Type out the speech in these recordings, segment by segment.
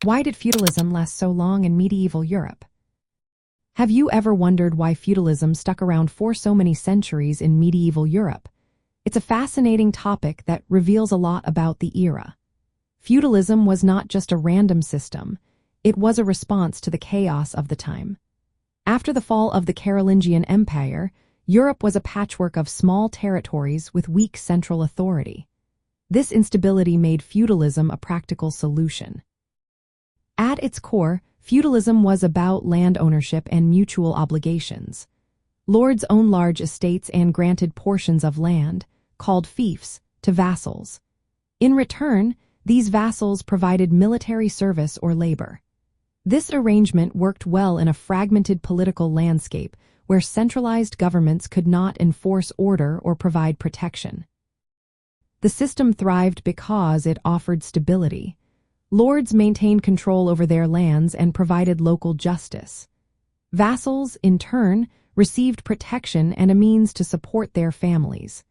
Why did feudalism last so long in medieval Europe? Have you ever wondered why feudalism stuck around for so many centuries in medieval Europe? It's a fascinating topic that reveals a lot about the era. Feudalism was not just a random system, it was a response to the chaos of the time. After the fall of the Carolingian Empire, Europe was a patchwork of small territories with weak central authority. This instability made feudalism a practical solution. At its core, feudalism was about land ownership and mutual obligations. Lords owned large estates and granted portions of land, called fiefs, to vassals. In return, these vassals provided military service or labor. This arrangement worked well in a fragmented political landscape where centralized governments could not enforce order or provide protection. The system thrived because it offered stability. Lords maintained control over their lands and provided local justice. Vassals, in turn, received protection and a means to support their families.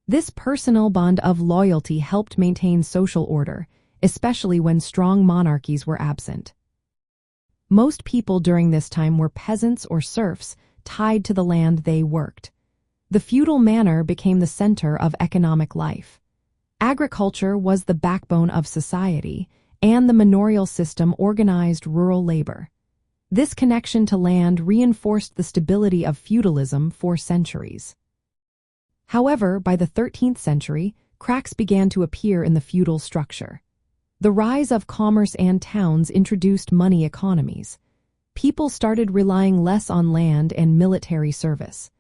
This personal bond of loyalty helped maintain social order, especially when strong monarchies were absent. Most people during this time were peasants or serfs tied to the land they worked. The feudal manor became the center of economic life. Agriculture was the backbone of society, and the manorial system organized rural labor. This connection to land reinforced the stability of feudalism for centuries. However, by the 13th century, cracks began to appear in the feudal structure. The rise of commerce and towns introduced money economies. People started relying less on land and military service.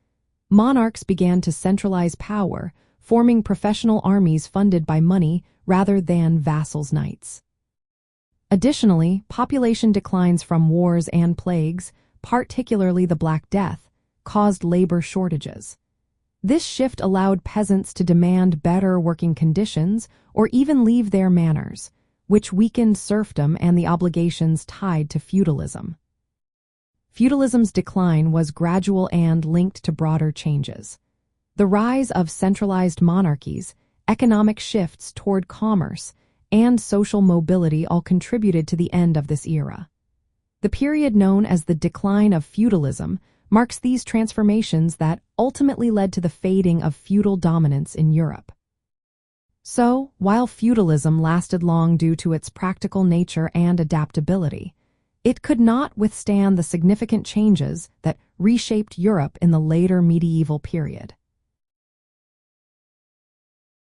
Monarchs began to centralize power, forming professional armies funded by money rather than vassals' knights. Additionally, population declines from wars and plagues, particularly the Black Death, caused labor shortages. This shift allowed peasants to demand better working conditions or even leave their manors, which weakened serfdom and the obligations tied to feudalism. Feudalism's decline was gradual and linked to broader changes. The rise of centralized monarchies, economic shifts toward commerce, and social mobility all contributed to the end of this era. The period known as the decline of feudalism marks these transformations that ultimately led to the fading of feudal dominance in Europe. So, while feudalism lasted long due to its practical nature and adaptability, it could not withstand the significant changes that reshaped Europe in the later medieval period.